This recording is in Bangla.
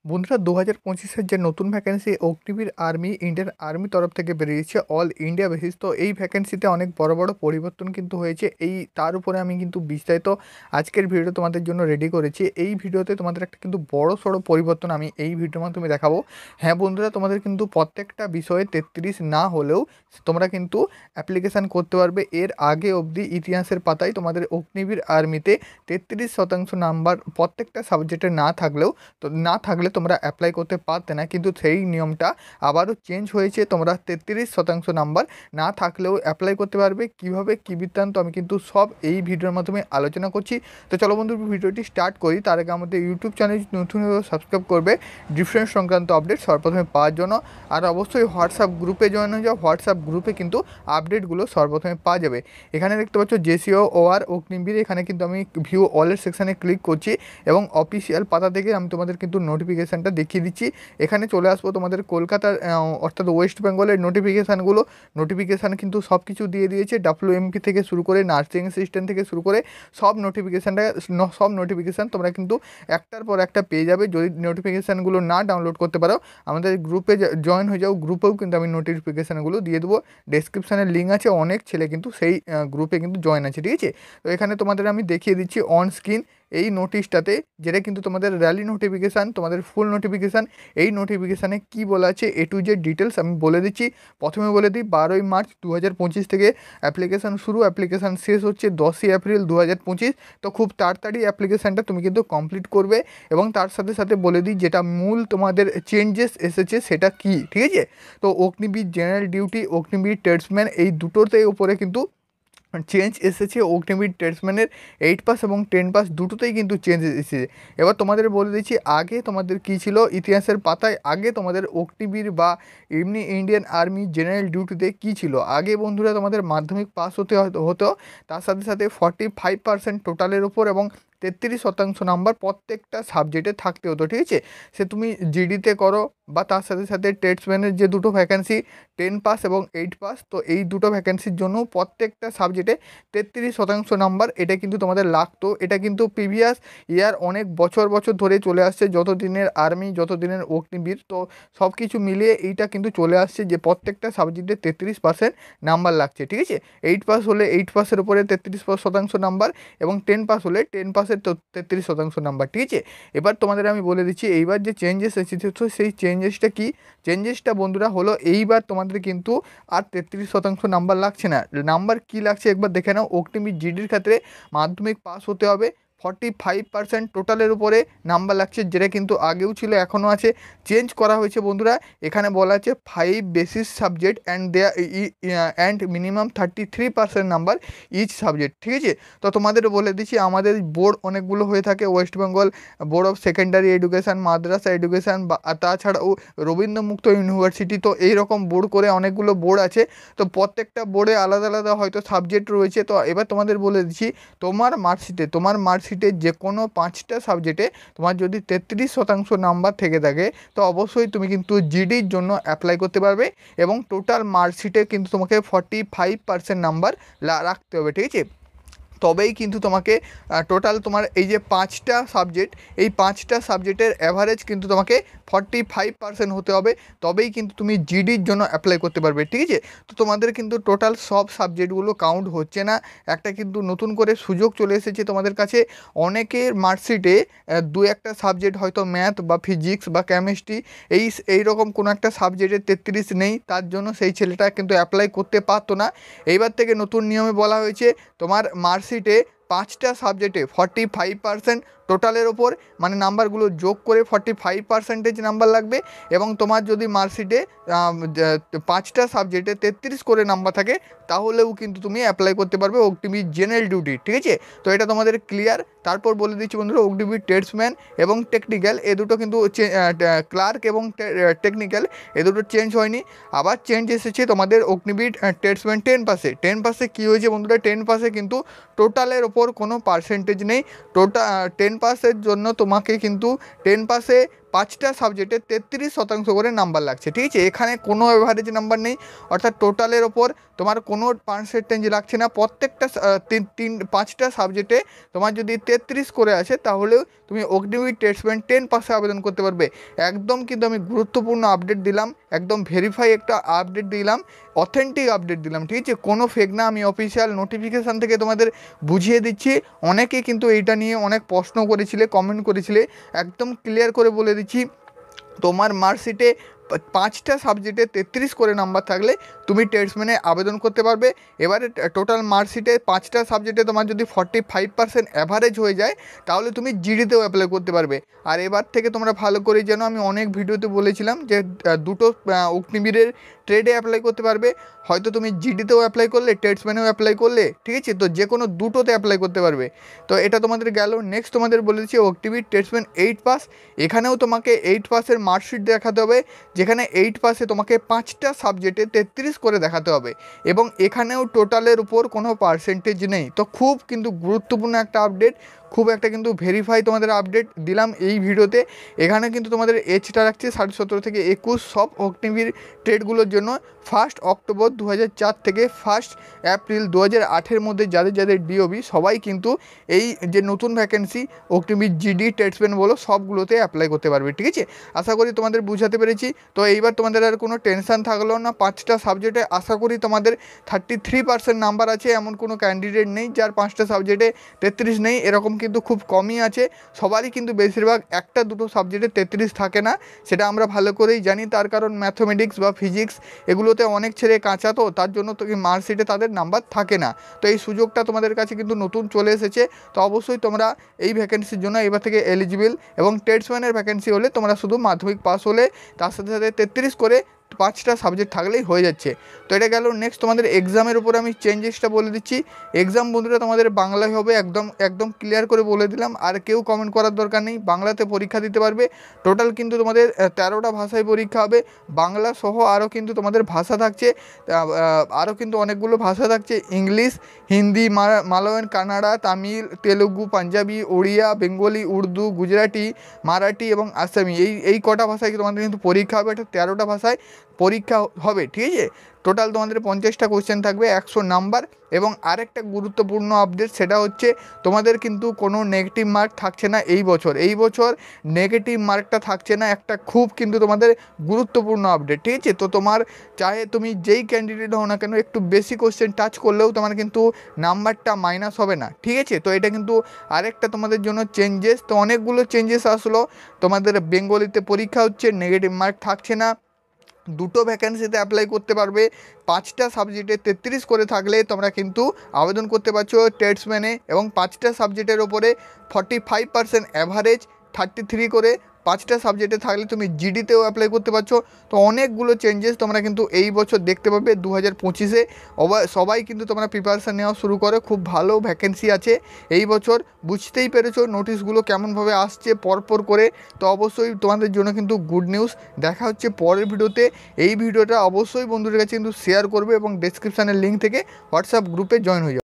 বন্ধুরা 2025-এর যে নতুন vacancy Agniveer army Indian army তরফ থেকে বেরিয়েছে অল ইন্ডিয়া বেসিস। তো এই ভ্যাকেন্সিতে অনেক বড় বড় পরিবর্তন কিন্তু হয়েছে। তার উপরে আমি কিন্তু বিস্তারিত আজকের ভিডিও তোমাদের জন্য রেডি করেছি। এই ভিডিওতে তোমাদের একটা কিন্তু বড় সড়ো পরিবর্তন আমি এই ভিডিওর মাধ্যমে দেখাবো। হ্যাঁ বন্ধুরা, তোমাদের কিন্তু প্রত্যেকটা বিষয়ে 33 না হলেও তোমরা কিন্তু অ্যাপ্লিকেশান করতে পারবে। এর আগে অবধি ইতিহাসের পাতায় তোমাদের অগ্নিবীর আর্মিতে 33% নাম্বার প্রত্যেকটা সাবজেক্টে না থাকলে তোমরা অ্যাপ্লাই করতে পারতে না, কিন্তু সেই নিয়মটা আবারও চেঞ্জ হয়েছে। তোমরা 33% নাম্বার না থাকলেও অ্যাপ্লাই করতে পারবে। কীভাবে কী বৃত্তান্ত আমি কিন্তু সব এই ভিডিওর মাধ্যমে আলোচনা করছি। তো চলো বন্ধু ভিডিওটি স্টার্ট করি। তার আগে আমাদের ইউটিউব চ্যানেল নতুন সাবস্ক্রাইব করবে ডিফারেন্স সংক্রান্ত আপডেট সর্বপ্রথমে পাওয়ার জন্য। আর অবশ্যই হোয়াটসঅ্যাপ গ্রুপে জয়েন হয়ে যাও। হোয়াটসঅ্যাপ গ্রুপে কিন্তু আপডেটগুলো সর্বপ্রথমে পাওয়া যাবে। এখানে দেখতে পাচ্ছ জেসিও ওআর অগ্নিবীর, এখানে কিন্তু আমি ভিউ অলের সেকশানে ক্লিক করছি এবং অফিসিয়াল পাতা থেকে আমি তোমাদের কিন্তু নোটিফিকেশানটা দেখিয়ে দিচ্ছি। এখানে চলে আসবো তোমাদের কলকাতার অর্থাৎ ওয়েস্ট বেঙ্গলের নোটিফিকেশান কিন্তু সব কিছু দিয়ে দিয়েছে। WMP থেকে শুরু করে নার্সিং অ্যাসিস্ট্যান্ট থেকে শুরু করে সব নোটিফিকেশান তোমরা কিন্তু একটার পর একটা পেয়ে যাবে। যদি নোটিফিকেশানগুলো না ডাউনলোড করতে পারো আমাদের গ্রুপে জয়েন হয়ে যাও। গ্রুপেও কিন্তু আমি নোটিফিকেশানগুলো দিয়ে দেবো। ডেসক্রিপশানের লিঙ্ক আছে, অনেক ছেলে কিন্তু সেই গ্রুপে কিন্তু জয়েন আছে, ঠিক আছে। তো এখানে তোমাদের আমি দেখিয়ে দিচ্ছি অন স্ক্রিন এই নোটিশটাতে, যেটা কিন্তু তোমাদের র্যালি নোটিফিকেশান, তোমাদের ফুল নোটিফিকেশান। এই নোটিফিকেশানে কী বলা আছে A to Z ডিটেলস আমি বলে দিচ্ছি। প্রথমে বলে দিই 12ই মার্চ 2025 থেকে অ্যাপ্লিকেশান শুরু, অ্যাপ্লিকেশান শেষ হচ্ছে 10ই এপ্রিল 2025। তো খুব তাড়াতাড়ি অ্যাপ্লিকেশানটা তুমি কিন্তু কমপ্লিট করবে। এবং তার সাথে সাথে বলে দিই যেটা মূল তোমাদের চেঞ্জেস এসেছে সেটা কি, ঠিক আছে। তো Agniveer general duty, Agniveer tradesman, এই দুটোতে উপরে কিন্তু চেঞ্জ এসেছে। অগ্নিবীর ট্রেডসম্যানের 8 পাস এবং 10 পাস দুটোতেই কিন্তু চেঞ্জ এসেছে। এবার তোমাদের বলে দিচ্ছি আগে তোমাদের কী ছিল ইতিহাসের পাতায়। আগে তোমাদের অগ্নিবীর বা এমনি ইন্ডিয়ান আর্মি জেনারেল ডিউটিতে কী ছিল, আগে বন্ধুরা তোমাদের মাধ্যমিক পাস হতো। তার সাথে সাথে 45% টোটালের ওপর এবং 33% নাম্বার প্রত্যেকটা সাবজেক্টে থাকতে হতো, ঠিক আছে। সে তুমি জিডিতে করো বা তার সাথে সাথে ট্রেডসম্যানের যে দুটো ভ্যাকেন্সি 10 পাস এবং 8 পাস, তো এই দুটো ভ্যাকেন্সির জন্য প্রত্যেকটা সাবজেক্টে 33% নাম্বার এটা কিন্তু তোমাদের লাগতো। এটা কিন্তু প্রিভিয়াস ইয়ার অনেক বছর ধরে চলে আসছে, যত দিনের আর্মি যত দিনের অগ্নিবীর, তো সব কিছু মিলিয়ে এইটা কিন্তু চলে আসছে যে প্রত্যেকটা সাবজেক্টে 33% নাম্বার লাগছে, ঠিক আছে। 8 পাস হলে 8 পাসের উপরে 33% নাম্বার এবং 10 পাস হলে 10 পাসের 33% নাম্বার, ঠিক আছে। এবার তোমাদের আমি বলে দিচ্ছি এইবার যে চেঞ্জেস এসেছে, তো সেই চেঞ্জেসটা কি। চেঞ্জেসটা বন্ধুরা হলো এইবার তোমাদের কিন্তু আর 33% নাম্বার লাগছে না। নাম্বার কি লাগছে একবার দেখে নাও। অগ্নিবীর জিডির ক্ষেত্রে মাধ্যমিক পাস হতে হবে, 45% টোটালের উপরে নাম্বার লাগছে, যেটা কিন্তু আগেও ছিল এখনও আছে। চেঞ্জ করা হয়েছে বন্ধুরা। এখানে বলা আছে 5 basis subject and minimum 33% number each subject, ঠিক আছে। তো তোমাদের বলে দিচ্ছি আমাদের বোর্ড অনেকগুলো হয়ে থাকে, West Bengal board of secondary education, Madrasa education বা তাছাড়াও রবীন্দ্রমুক্ত ইউনিভার্সিটি। তো এইরকম বোর্ড করে অনেকগুলো বোর্ড আছে। তো প্রত্যেকটা বোর্ডে আলাদা আলাদা হয়তো সাবজেক্ট রয়েছে। তো এবার তোমাদের বলে দিচ্ছি তোমার মার্কশিটে যে কোনো 5টা সাবজেক্টে তোমার যদি 33% নাম্বার থেকে থাকে তো অবশ্যই তুমি কিন্তু জিডির জন্য অ্যাপ্লাই করতে পারবে এবং টোটাল মার্কশিটে কিন্তু তোমাকে 45% নাম্বার রাখতে হবে, ঠিক আছে। তবেই কিন্তু তোমাকে টোটাল তোমার এই যে 5টা সাবজেক্ট, এই 5টা সাবজেক্টের অ্যাভারেজ কিন্তু তোমাকে 45% হতে হবে, তবেই কিন্তু তুমি জিডির জন্য অ্যাপ্লাই করতে পারবে, ঠিক আছে। তো তোমাদের কিন্তু টোটাল সব সাবজেক্টগুলো কাউন্ট হচ্ছে না। একটা কিন্তু নতুন করে সুযোগ চলে এসেছে তোমাদের কাছে। অনেকের মার্কশিটে 2-1টা সাবজেক্ট হয়তো ম্যাথ বা ফিজিক্স বা কেমিস্ট্রি এইরকম কোনো একটা সাবজেক্টে 33 নেই, তার জন্য সেই ছেলেটা কিন্তু অ্যাপ্লাই করতে পারতো না। এইবার থেকে নতুন নিয়মে বলা হয়েছে তোমার মার্কশিটে 5টা সাবজেক্টে 45% টোটালের ওপর, মানে নাম্বারগুলো যোগ করে 45% নাম্বার লাগবে। এবং তোমার যদি মার্কশিটে 5টা সাবজেক্টে 33 করে নাম্বার থাকে তাহলেও কিন্তু তুমি অ্যাপ্লাই করতে পারবে অগ্নিবীর জেনারেল ডিউটি, ঠিক আছে। তো এটা তোমাদের ক্লিয়ার। তারপর বলে দিচ্ছি বন্ধুরা অগ্নিবীর ট্রেডসম্যান এবং টেকনিক্যাল এ দুটো কিন্তু ক্লার্ক এবং টেকনিক্যাল এ দুটো চেঞ্জ হয়নি। আবার চেঞ্জ এসেছে তোমাদের অগ্নিবীর ট্রেডসম্যান 10 পাসে কী হয়েছে বন্ধুরা, 10 পাসে কিন্তু টোটালের ওপর কোনো পার্সেন্টেজ নেই। 10 পাসের জন্য তোমাকে কিন্তু 10 পাসে 5টা সাবজেক্টে 33% করে নাম্বার লাগছে, ঠিক আছে। এখানে কোনো এভারেজ নাম্বার নেই, অর্থাৎ টোটালের ওপর তোমার কোনো পার্সেন্টেজ লাগছে না। প্রত্যেকটা 5টা সাবজেক্টে তোমার যদি 33 করে আসে তাহলেও তুমি অগ্নিবীর টেস্টম্যান 10 পাসে আবেদন করতে পারবে। একদম কিন্তু আমি গুরুত্বপূর্ণ আপডেট দিলাম, একদম ভেরিফাই একটা আপডেট দিলাম, অথেন্টিক আপডেট দিলাম, ঠিক আছে, কোনো ফেক না। আমি অফিসিয়াল নোটিফিকেশান থেকে তোমাদের বুঝিয়ে দিচ্ছি। অনেকে কিন্তু এইটা নিয়ে অনেক প্রশ্ন করেছিলে, কমেন্ট করেছিলে, একদম ক্লিয়ার করে বলে দিচ্ছি। তোমার মার্কশিটে 5টা সাবজেক্টে 33 করে নাম্বার থাকলে তুমি টেস্টম্যানে আবেদন করতে পারবে। এবারে টোটাল মার্কশিটে 5টা সাবজেক্টে তোমার যদি 45% অ্যাভারেজ হয়ে যায় তাহলে তুমি জিডিতেও অ্যাপ্লাই করতে পারবে। আর এবার থেকে তোমরা ভালো করে জানো, আমি অনেক ভিডিওতে বলেছিলাম যে দুটো অগ্নিবীরের ট্রেডে অ্যাপ্লাই করতে পারবে। হয়তো তুমি জিডিতেও অ্যাপ্লাই করলে, টেস্টম্যানেও অ্যাপ্লাই করলে, ঠিক আছে, তো যে কোনো দুটোতে অ্যাপ্লাই করতে পারবে। তো এটা তোমাদের গেল। নেক্সট তোমাদের বলে দিচ্ছি অগ্নিবীর টেস্টম্যান 8 পাস। এখানেও তোমাকে 8 পাসের মার্কশিট দেখাতে হবে, যেখানে 8 পাসে তোমাকে 5টা সাবজেক্টে 33 করে দেখাতে হবে, এবং এখানেও টোটালের উপর কোনো পার্সেন্টেজ নেই। তো খুব কিন্তু গুরুত্বপূর্ণ একটা আপডেট, খুব একটা কিন্তু ভেরিফাই তোমাদের আপডেট দিলাম এই ভিডিওতে। এখানে কিন্তু তোমাদের এজটা রাখছে 17.5 থেকে 21 সব অগ্নিবীর ট্রেডগুলোর জন্য। 1 অক্টোবর 2004 থেকে 1 এপ্রিল 2008-এর মধ্যে যাদের যাদের ডিওবি সবাই কিন্তু এই যে নতুন ভ্যাকেন্সি অগ্নিবীর জিডি টেস্টম্যান বলো সবগুলোতে অ্যাপ্লাই করতে পারবে, ঠিক আছে। আশা করি তোমাদের বুঝাতে পেরেছি। তো এইবার তোমাদের আর কোনো টেনশান থাকলো না। 5টা সাবজেক্টে আশা করি তোমাদের 33% নাম্বার আছে। এমন কোনো ক্যান্ডিডেট নেই যার 5টা সাবজেক্টে 33 নেই, এরকম কিন্তু খুব কমই আছে। সবারই কিন্তু বেশিরভাগ একটা দুটো সাবজেক্টে 33 থাকে না, সেটা আমরা ভালো করেই জানি। তার কারণ ম্যাথমেটিক্স বা ফিজিক্স এগুলোতে অনেক ছেলে কাঁচা, তো তার জন্য তো মার্কশিটে তাদের নাম্বার থাকে না। তো এই সুযোগটা তোমাদের কাছে কিন্তু নতুন চলে এসেছে। তো অবশ্যই তোমরা এই ভ্যাকেন্সির জন্য এবার থেকে এলিজিবল। এবং টেস্টম্যানের ভ্যাকেন্সি হলে তোমরা শুধু মাধ্যমিক পাস হলে তার সাথে সাথে 33 করে 5টা সাবজেক্ট থাকলেই হয়ে যাচ্ছে। তো এটা গেল। নেক্সট তোমাদের এক্সামের উপর আমি চেঞ্জেসটা বলে দিচ্ছি। এক্সাম বন্ধুরা তোমাদের বাংলায় হবে, একদম একদম ক্লিয়ার করে বলে দিলাম। আর কেউ কমেন্ট করার দরকার নেই, বাংলাতে পরীক্ষা দিতে পারবে। টোটাল কিন্তু তোমাদের 13টা ভাষায় পরীক্ষা হবে, বাংলা সহ আরও কিন্তু তোমাদের ভাষা থাকছে, আরও কিন্তু অনেকগুলো ভাষা থাকছে, ইংলিশ, হিন্দি, মালয়ান, কানাডা, তামিল, তেলুগু, পাঞ্জাবি, ওড়িয়া, বেঙ্গলি, উর্দু, গুজরাটি, মারাঠি এবং আসামি। এই কটা ভাষায় তোমাদের কিন্তু পরীক্ষা হবে। এটা 13টা ভাষায় পরীক্ষা হবে, ঠিক আছে। টোটাল তোমাদের 50টা কোশ্চেন থাকবে, 100 নাম্বার। এবং আরেকটা গুরুত্বপূর্ণ আপডেট, সেটা হচ্ছে তোমাদের কিন্তু কোনো নেগেটিভ মার্ক থাকছে না এই বছর নেগেটিভ মার্কটা থাকছে না। একটা খুব কিন্তু তোমাদের গুরুত্বপূর্ণ আপডেট, ঠিক আছে। তো তোমার চাহে তুমি যেই ক্যান্ডিডেট হও না কেন, একটু বেশি কোশ্চেন টাচ করলেও তোমার কিন্তু নাম্বারটা মাইনাস হবে না, ঠিক আছে। তো এটা কিন্তু আরেকটা তোমাদের জন্য চেঞ্জেস। তো অনেকগুলো চেঞ্জেস আসলো। তোমাদের বেঙ্গলিতে পরীক্ষা হচ্ছে, নেগেটিভ মার্ক থাকছে না, দুটো ভ্যাকেন্সিতে অ্যাপ্লাই করতে পারবে, 5টা সাবজেক্টে 33 করে থাকলে তোমরা কিন্তু আবেদন করতে পারছো টেস্টম্যানে। এবং 5টা সাবজেক্টের ওপরে 45% অ্যাভারেজ, 33 করে 5টা সাবজেক্টে থাকলে তুমি জিডিতেও অ্যাপ্লাই করতে পারছো। তো অনেকগুলো চেঞ্জেস তোমরা কিন্তু এই বছর দেখতে পাবে 2025-এ। সবাই কিন্তু তোমরা প্রিপারেশান নেওয়া শুরু করো, খুব ভালো ভ্যাকেন্সি আছে এই বছর। বুঝতেই পেরেছো নোটিশগুলো কেমনভাবে আসছে পরপর করে। তো অবশ্যই তোমাদের জন্য কিন্তু গুড নিউজ। দেখা হচ্ছে পরের ভিডিওতে। এই ভিডিওটা অবশ্যই বন্ধুদের কাছে কিন্তু শেয়ার করবে এবং ডেসক্রিপশানের লিঙ্ক থেকে হোয়াটসঅ্যাপ গ্রুপে জয়েন হয়ে যাবে।